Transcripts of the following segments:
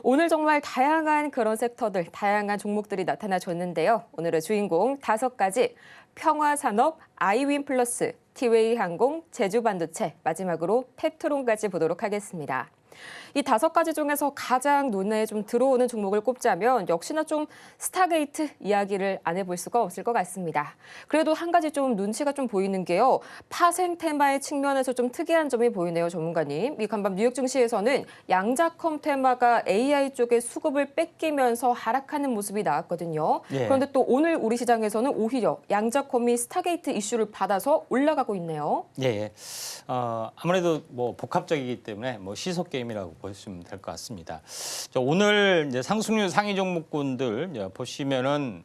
오늘 정말 다양한 그런 섹터들, 다양한 종목들이 나타나줬는데요. 오늘의 주인공 5가지, 평화산업, 아이윈플러스, 티웨이항공, 제주반도체, 마지막으로 테트론까지 보도록 하겠습니다. 이 5가지 중에서 가장 눈에 좀 들어오는 종목을 꼽자면 역시나 좀 스타게이트 이야기를 안 해볼 수가 없을 것 같습니다. 그래도 한 가지 좀 눈치가 좀 보이는 게요. 파생 테마의 측면에서 좀 특이한 점이 보이네요, 전문가님. 이 간밤 뉴욕 증시에서는 양자컴 테마가 AI 쪽의 수급을 뺏기면서 하락하는 모습이 나왔거든요. 예. 그런데 또 오늘 우리 시장에서는 오히려 양자컴이 스타게이트 이슈를 받아서 올라가고 있네요. 예. 아무래도 뭐 복합적이기 때문에 뭐 시속 게임이라고 보시면 될 것 같습니다. 오늘 이제 상승률 상위 종목군들 이제 보시면은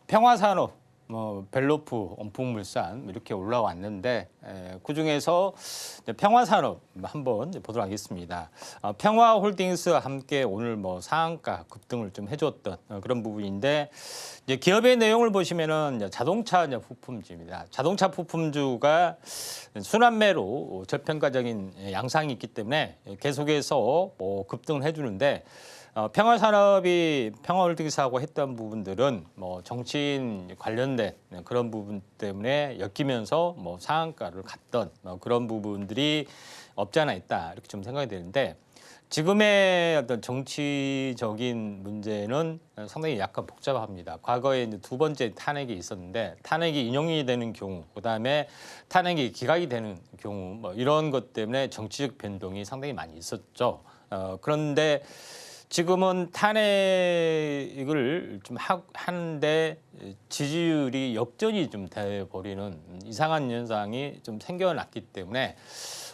평화산업, 벨로프, 원풍물산 이렇게 올라왔는데 그 중에서 평화산업 한번 보도록 하겠습니다. 평화홀딩스와 함께 오늘 뭐 상한가 급등을 좀 해줬던 그런 부분인데 이제 기업의 내용을 보시면은 자동차 부품주입니다. 자동차 부품주가 순환매로 저평가적인 양상이 있기 때문에 계속해서 급등을 해주는데. 평화산업이 평화홀딩스하고 했던 부분들은 뭐 정치인 관련된 그런 부분 때문에 엮이면서 뭐 상한가를 갔던 그런 부분들이 없지 않아 있다 이렇게 좀 생각이 되는데 지금의 어떤 정치적인 문제는 상당히 약간 복잡합니다. 과거에 이제 2번째 탄핵이 있었는데 탄핵이 인용이 되는 경우, 그다음에 탄핵이 기각이 되는 경우 뭐 이런 것 때문에 정치적 변동이 상당히 많이 있었죠. 그런데 지금은 탄핵을 좀 하는데 지지율이 역전이 좀 돼버리는 이상한 현상이 좀 생겨났기 때문에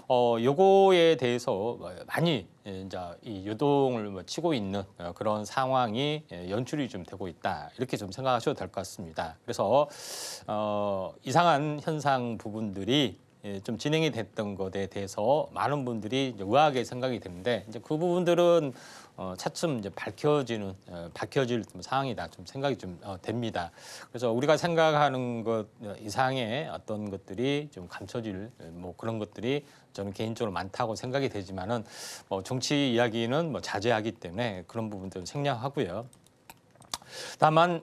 요거에 대해서 많이 이제 이 요동을 치고 있는 그런 상황이 연출이 좀 되고 있다 이렇게 좀 생각하셔도 될 것 같습니다. 그래서 이상한 현상 부분들이 좀 진행이 됐던 것에 대해서 많은 분들이 이제 의아하게 생각이 되는데 이제 그 부분들은 차츰 이제 밝혀질 상황이다 좀 생각이 좀 됩니다. 그래서 우리가 생각하는 것 이상의 어떤 것들이 좀 감춰질 뭐 그런 것들이 저는 개인적으로 많다고 생각이 되지만은 정치 이야기는 뭐 자제하기 때문에 그런 부분들은 생략하고요. 다만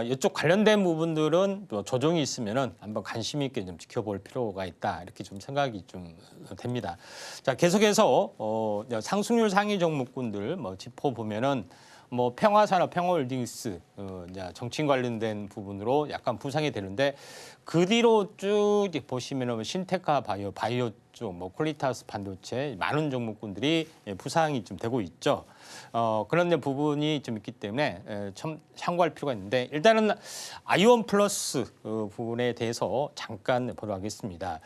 이쪽 관련된 부분들은 또 조정이 있으면은 한번 관심 있게 좀 지켜볼 필요가 있다 이렇게 좀 생각이 좀 됩니다. 자, 계속해서 상승률 상위 종목군들 뭐 짚어보면은 뭐 평화산업, 평화홀딩스 정치인 관련된 부분으로 약간 부상이 되는데 그 뒤로 쭉 보시면은 신테카 바이오 쪽, 뭐 퀄리타스 반도체 많은 종목군들이 부상이 좀 되고 있죠. 그런 부분이 좀 있기 때문에 참 참고할 필요가 있는데 일단은 아이온 플러스 부분에 대해서 잠깐 보도록 하겠습니다.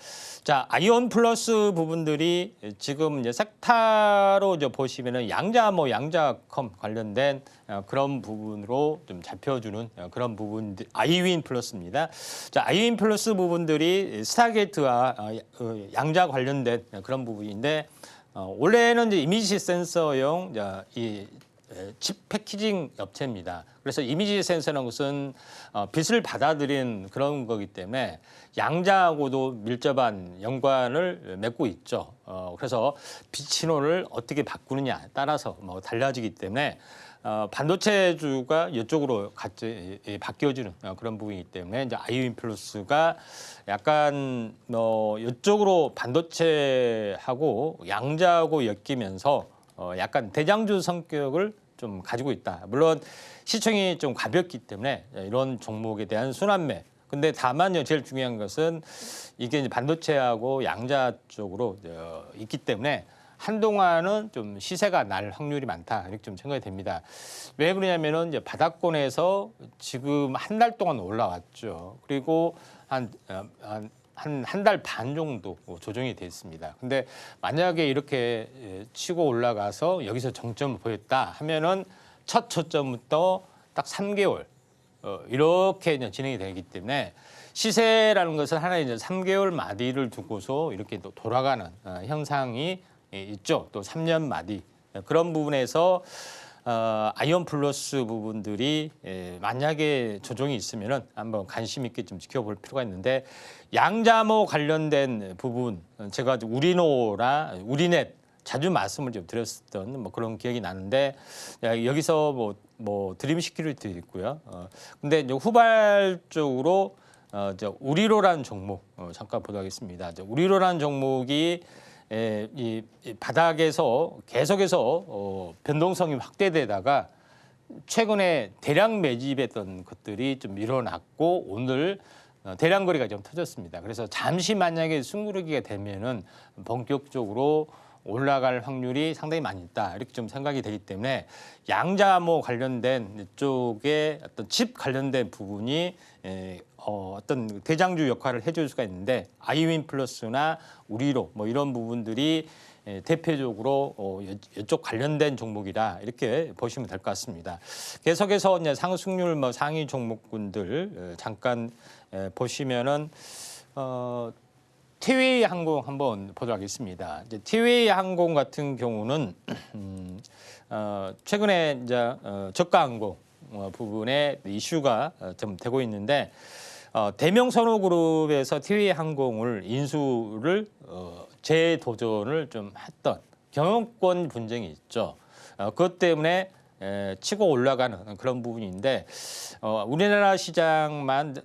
자, 아이온 플러스 부분들이 지금 이제 섹타로 이제 보시면은 양자컴 관련된 그런 부분으로 좀 잡혀주는 그런 부분들 아이윈 플러스입니다. 자, 아이윈 플러스 부분들이 스타게이트와 양자 관련된 그런 부분인데 원래는 이제 이미지 센서용 이 칩 패키징 업체입니다. 그래서 이미지 센서라는 것은 빛을 받아들이는 그런 거기 때문에 양자하고도 밀접한 연관을 맺고 있죠. 그래서 빛 신호를 어떻게 바꾸느냐에 따라서 뭐 달라지기 때문에 반도체주가 이쪽으로 같이 바뀌어지는 그런 부분이기 때문에 이제 아이윈 플러스가 약간 이쪽으로 반도체하고 양자하고 엮이면서 약간 대장주 성격을 좀 가지고 있다. 물론 시총이 좀 가볍기 때문에 이런 종목에 대한 순환매. 근데 다만요, 제일 중요한 것은 이게 이제 반도체하고 양자 쪽으로 있기 때문에 한동안은 좀 시세가 날 확률이 많다 이렇게 좀 생각이 됩니다. 왜 그러냐면은 이제 바닥권에서 지금 한 달 동안 올라왔죠. 그리고 한 달 반 정도 조정이 됐습니다. 근데 만약에 이렇게 치고 올라가서 여기서 정점을 보였다 하면은 첫 초점부터 딱 3개월 이렇게 이제 진행이 되기 때문에 시세라는 것은 하나의 이제 3개월 마디를 두고서 이렇게 또 돌아가는 현상이 있죠. 또 3년 마디 그런 부분에서 아이온 플러스 부분들이 만약에 조정이 있으면은 한번 관심 있게 좀 지켜볼 필요가 있는데 양자모 관련된 부분 제가 우리노라 우리넷 자주 말씀을 좀 드렸었던 뭐 그런 기억이 나는데 여기서 뭐 드림 시큐리티 있고요. 근데 이제 후발적으로 우리로라는 종목 잠깐 보도록 하겠습니다. 우리로라는 종목이 이 바닥에서 계속해서 변동성이 확대되다가 최근에 대량 매집했던 것들이 좀 밀어났고 오늘 대량 거래가 좀 터졌습니다. 그래서 잠시 만약에 숨고르기가 되면은 본격적으로 올라갈 확률이 상당히 많이 있다 이렇게 좀 생각이 되기 때문에 양자모 관련된 쪽에 어떤 칩 관련된 부분이 어떤 대장주 역할을 해줄 수가 있는데 아이윈 플러스나 우리로 뭐 이런 부분들이 대표적으로 이쪽 관련된 종목이다 이렇게 보시면 될 것 같습니다. 계속해서 이제 상승률 뭐 상위 종목군들 잠깐 보시면은 티웨이 항공 한번 보도록 하겠습니다. 이제 티웨이 항공 같은 경우는 최근에 이제 저가 항공 부분에 이슈가 좀 되고 있는데 대명선호그룹에서 티웨이 항공을 인수를 재도전을 좀 했던 경영권 분쟁이 있죠. 그것 때문에 치고 올라가는 그런 부분인데 우리나라 시장만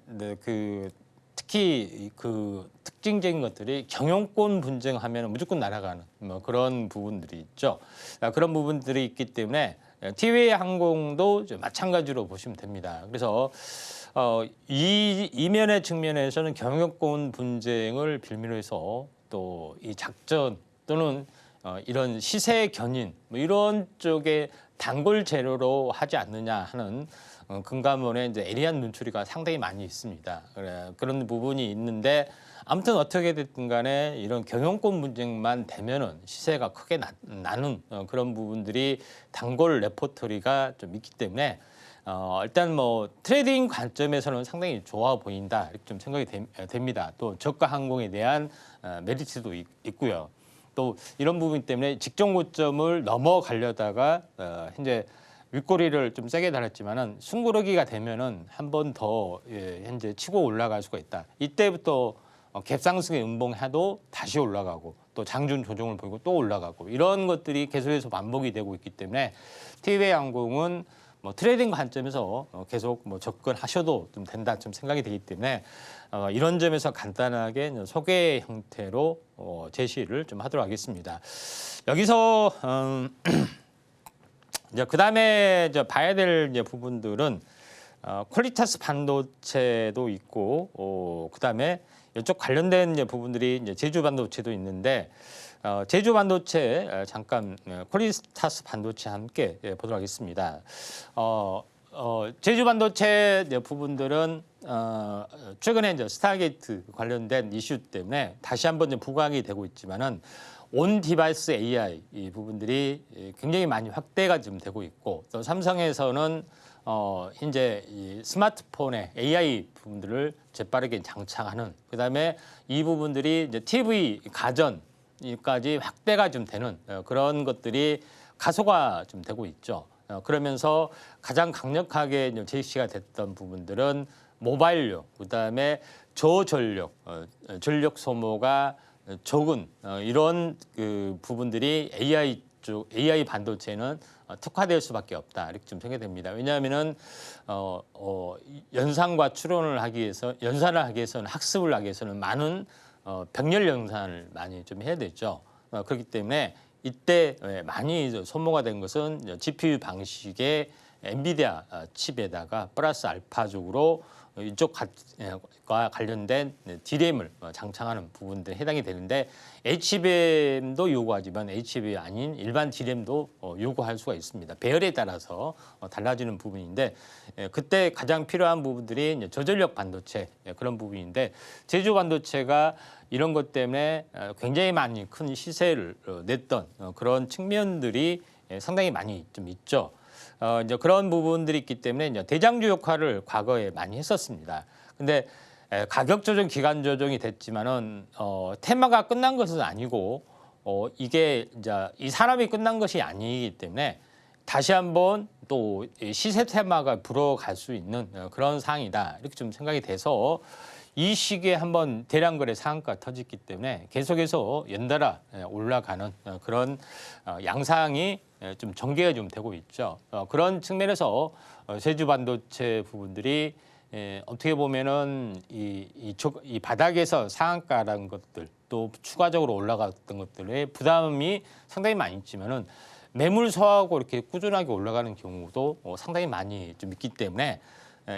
특히 그 특징적인 것들이 경영권 분쟁하면 무조건 날아가는 뭐 그런 부분들이 있죠. 그런 부분들이 있기 때문에 티웨이 항공도 마찬가지로 보시면 됩니다. 그래서 이면의 측면에서는 경영권 분쟁을 빌미로 해서 또 이 작전 또는 이런 시세 견인 뭐 이런 쪽에 단골 재료로 하지 않느냐 하는 금감원의 이제 애리한 눈초리가 상당히 많이 있습니다. 그런 부분이 있는데 아무튼 어떻게 됐든 간에 이런 경영권 분쟁만 되면은 시세가 크게 나는 그런 부분들이 단골 레포터리가 좀 있기 때문에 일단 뭐 트레이딩 관점에서는 상당히 좋아 보인다 이렇게 좀 생각이 됩니다. 또 저가 항공에 대한 메리트도 있고요. 또 이런 부분 때문에 직전 고점을 넘어가려다가 현재 윗꼬리를 좀 세게 달았지만은 숨고르기가 되면은 한 번 더 현재 치고 올라갈 수가 있다. 이때부터 갭상승에 음봉해도 다시 올라가고 또 장중 조정을 보이고 또 올라가고 이런 것들이 계속해서 반복이 되고 있기 때문에 티웨이 항공은 뭐 트레이딩 관점에서 계속 뭐 접근하셔도 좀 된다 좀 생각이 되기 때문에 이런 점에서 간단하게 소개 형태로 제시를 좀 하도록 하겠습니다. 여기서 이제 그다음에 이제 봐야 될 이제 부분들은 퀄리타스 반도체도 있고 그다음에 이쪽 관련된 이제 부분들이 이제 제주 반도체도 있는데 제주 반도체 잠깐 퀄리타스 반도체 함께 보도록 하겠습니다. 제주 반도체 부분들은 최근에 이제 스타게이트 관련된 이슈 때문에 다시 한번 이제 부각이 되고 있지만은 온 디바이스 AI 이 부분들이 굉장히 많이 확대가 좀 되고 있고 또 삼성에서는 현재 이 스마트폰에 AI 부분들을 재빠르게 장착하는 그다음에 이 부분들이 이제 TV 가전까지 확대가 좀 되는 그런 것들이 가소가 좀 되고 있죠. 그러면서 가장 강력하게 제시가 됐던 부분들은 모바일용, 그다음에 저전력, 전력 소모가 적은 이런 그 부분들이 AI 반도체는 특화될 수밖에 없다 이렇게 좀 생각됩니다. 왜냐하면은 연산과 추론을 하기 위해서 연산을 하기 위해서는 학습을 하기 위해서는 많은 병렬 연산을 많이 좀 해야 되죠. 그렇기 때문에 이때 많이 소모가 된 것은 GPU 방식의 엔비디아 칩에다가 플러스 알파적으로 이쪽과 관련된 D램을 장착하는 부분들에 해당이 되는데 HBM도 요구하지만 HBM이 아닌 일반 D램도 요구할 수가 있습니다. 배열에 따라서 달라지는 부분인데 그때 가장 필요한 부분들이 이제 저전력 반도체 그런 부분인데 제주 반도체가 이런 것 때문에 굉장히 많이 큰 시세를 냈던 그런 측면들이 상당히 많이 좀 있죠. 이제 그런 부분들이 있기 때문에 이제 대장주 역할을 과거에 많이 했었습니다. 근데 가격 조정, 기간 조정이 됐지만은 테마가 끝난 것은 아니고 이게 이제 이 사람이 끝난 것이 아니기 때문에 다시 한번 또 시세 테마가 불어갈 수 있는 그런 상황이다 이렇게 좀 생각이 돼서 이 시기에 한번 대량거래 상한가 터졌기 때문에 계속해서 연달아 올라가는 그런 양상이 좀 전개가 좀 되고 있죠. 그런 측면에서 제주 반도체 부분들이 어떻게 보면은 이 바닥에서 상한가라는 것들 또 추가적으로 올라갔던 것들의 부담이 상당히 많이 있지만은 매물서하고 이렇게 꾸준하게 올라가는 경우도 상당히 많이 좀 있기 때문에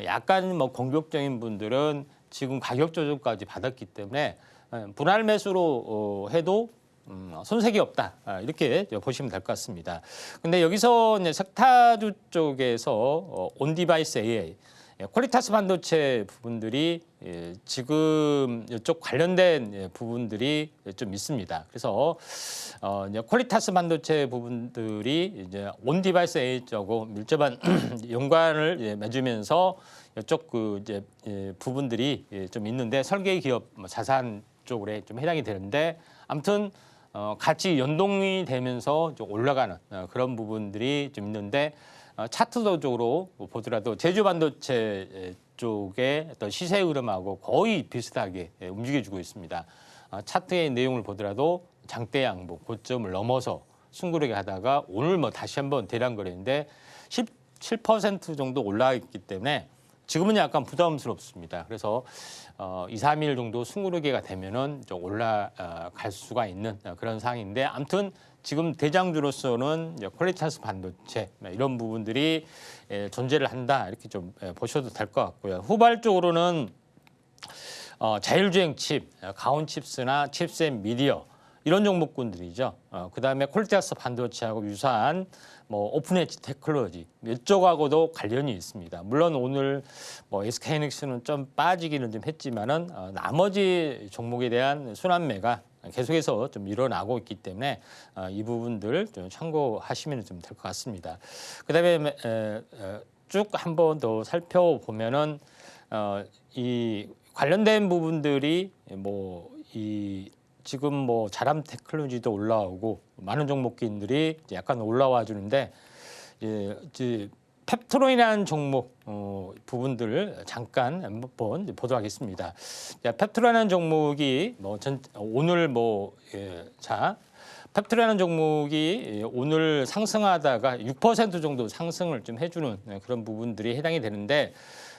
약간 뭐 공격적인 분들은 지금 가격 조정까지 받았기 때문에 분할 매수로 해도 손색이 없다 이렇게 보시면 될 것 같습니다. 근데 여기서 이제 석탄주 쪽에서 온디바이스 AI 퀄리타스 반도체 부분들이 지금 이쪽 관련된 부분들이 좀 있습니다. 그래서 이제 퀄리타스 반도체 부분들이 이제 온디바이스 AI 쪽하고 밀접한 연관을 맺으면서 이쪽 그 이제 부분들이 좀 있는데 설계 기업 자산 쪽으로 좀 해당이 되는데 아무튼 같이 연동이 되면서 좀 올라가는 그런 부분들이 좀 있는데 차트적으로 보더라도 제주 반도체 쪽의 어떤 시세 흐름하고 거의 비슷하게 움직여주고 있습니다. 차트의 내용을 보더라도 장대 양봉 고점을 넘어서 숭고르게 하다가 오늘 뭐 다시 한번 대량 거래인데 17% 정도 올라있기 때문에 지금은 약간 부담스럽습니다. 그래서 2, 3일 정도 숭고르게가 되면은 좀 올라갈 수가 있는 그런 상황인데 아무튼 지금 대장주로서는 퀄리타스 반도체 이런 부분들이 존재를 한다 이렇게 좀 보셔도 될 것 같고요. 후발적으로는 자율주행 칩, 가온 칩스나 칩셋 미디어 이런 종목군들이죠. 그다음에 퀄리타스 반도체하고 유사한 뭐 오픈 엣지 테크놀로지 이쪽하고도 관련이 있습니다. 물론 오늘 뭐 SK하이닉스는 좀 빠지기는 좀 했지만은 나머지 종목에 대한 순환매가 계속해서 좀 일어나고 있기 때문에 이 부분들 좀 참고하시면 좀 될 것 같습니다. 그다음에 쭉 한번 더 살펴보면은 이 관련된 부분들이 지금 뭐 자람 테크놀로지도 올라오고 많은 종목들이 약간 올라와 주는데 이제 펩트론이라는 종목 부분들을 잠깐 한번 보도록 하겠습니다. 펩트론이라는 종목이 오늘 펩트론이라는 종목이 오늘 상승하다가 6% 정도 상승을 좀 해주는 그런 부분들이 해당이 되는데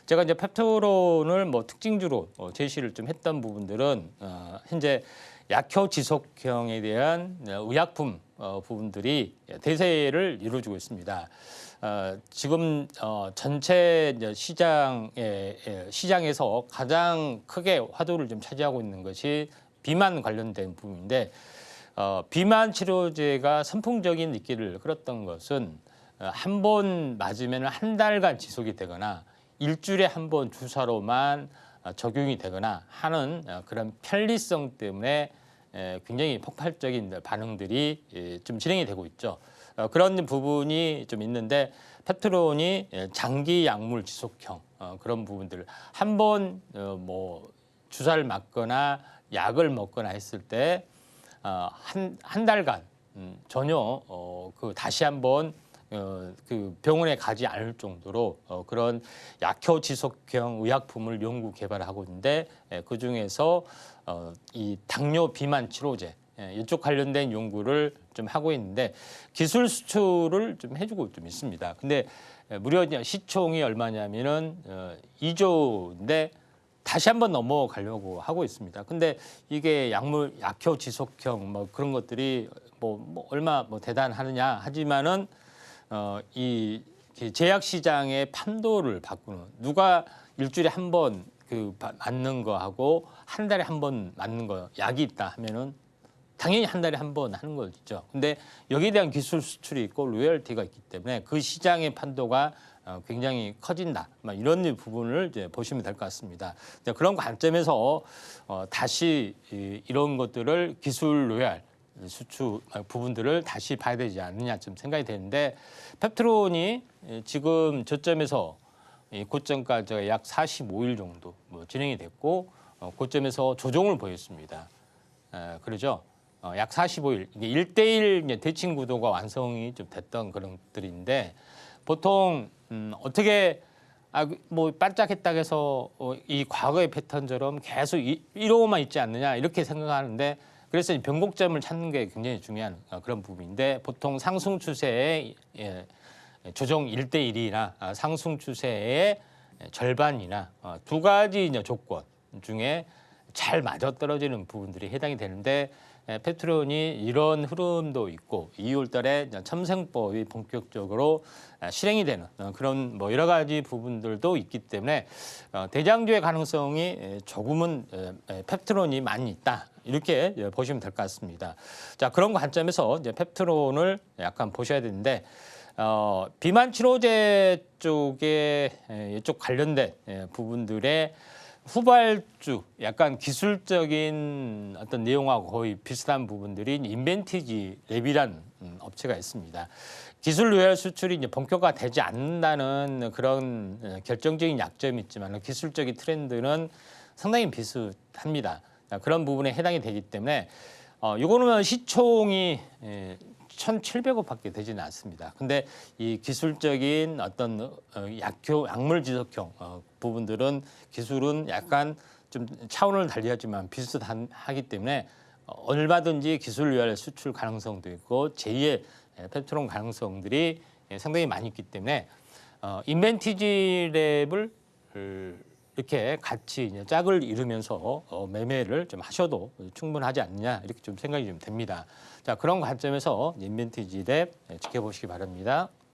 제가 이제 펩트론을 특징주로 제시를 좀 했던 부분들은 현재 약효 지속형에 대한 의약품 부분들이 대세를 이루어주고 있습니다. 지금 전체 시장에서 가장 크게 화두를 좀 차지하고 있는 것이 비만 관련된 부분인데 비만 치료제가 선풍적인 인기를 끌었던 것은 한 번 맞으면 한 달간 지속이 되거나 일주일에 한 번 주사로만 적용이 되거나 하는 그런 편리성 때문에 굉장히 폭발적인 반응들이 좀 진행이 되고 있죠. 그런 부분이 좀 있는데 펩트론이 장기 약물 지속형 그런 부분들 한 번 주사를 맞거나 약을 먹거나 했을 때 한 달간 전혀 다시 한번 그 병원에 가지 않을 정도로 그런 약효 지속형 의약품을 연구 개발하고 있는데 그 중에서 이 당뇨 비만 치료제 이쪽 관련된 연구를 좀 하고 있는데 기술 수출을 좀 해주고 좀 있습니다. 근데 무려 시총이 얼마냐면은 2조인데 다시 한번 넘어가려고 하고 있습니다. 근데 이게 약효 지속형 그런 것들이 얼마 대단하느냐 하지만은 이 제약 시장의 판도를 바꾸는 누가 일주일에 한 번 맞는 거하고 한 달에 한 번 맞는 거 약이 있다 하면은 당연히 한 달에 한 번 하는 거죠. 근데 여기에 대한 기술 수출이 있고 로열티가 있기 때문에 그 시장의 판도가 굉장히 커진다. 이런 부분을 이제 보시면 될 것 같습니다. 그런 관점에서 다시 이런 것들을 기술 로열 수출 부분들을 다시 봐야 되지 않느냐 좀 생각이 되는데 펩트론이 지금 저점에서 고점까지 약 45일 정도 진행이 됐고 고점에서 조정을 보였습니다. 그러죠. 약 45일 이게 1대1 대칭 구도가 완성이 좀 됐던 그런 것들인데 보통 어떻게 뭐 반짝했다고 해서 이 과거의 패턴처럼 계속 이러고만 있지 않느냐 이렇게 생각하는데 그래서 이 변곡점을 찾는 게 굉장히 중요한 그런 부분인데 보통 상승 추세의 조정 1대1이나 상승 추세의 절반이나 두 가지 이제 조건 중에 잘 맞아떨어지는 부분들이 해당이 되는데 페트론이 이런 흐름도 있고 2월 달에 첨생법이 본격적으로 실행이 되는 그런 뭐 여러 가지 부분들도 있기 때문에 대장주의 가능성이 조금은 펩트론이 많이 있다. 이렇게 보시면 될 것 같습니다. 자, 그런 관점에서 이제 펩트론을 약간 보셔야 되는데 비만 치료제 쪽에 이쪽 관련된 부분들의 후발주, 약간 기술적인 어떤 내용하고 거의 비슷한 부분들이 인벤티지 랩이란 업체가 있습니다. 기술 로얄 수출이 이제 본격화되지 않는다는 그런 결정적인 약점이 있지만 기술적인 트렌드는 상당히 비슷합니다. 그런 부분에 해당이 되기 때문에 이거는 시총이 1,700억밖에 되지는 않습니다. 근데 이 기술적인 어떤 약물 지속형 부분들은 기술은 약간 좀 차원을 달리하지만 비슷하기 때문에 얼마든지 기술 로얄 수출 가능성도 있고 제2의 페트론 가능성들이 상당히 많이 있기 때문에 인벤티지 랩을 이렇게 같이 이제 짝을 이루면서 매매를 좀 하셔도 충분하지 않느냐 이렇게 좀 생각이 좀 됩니다. 자, 그런 관점에서 인벤티지 랩 지켜보시기 바랍니다.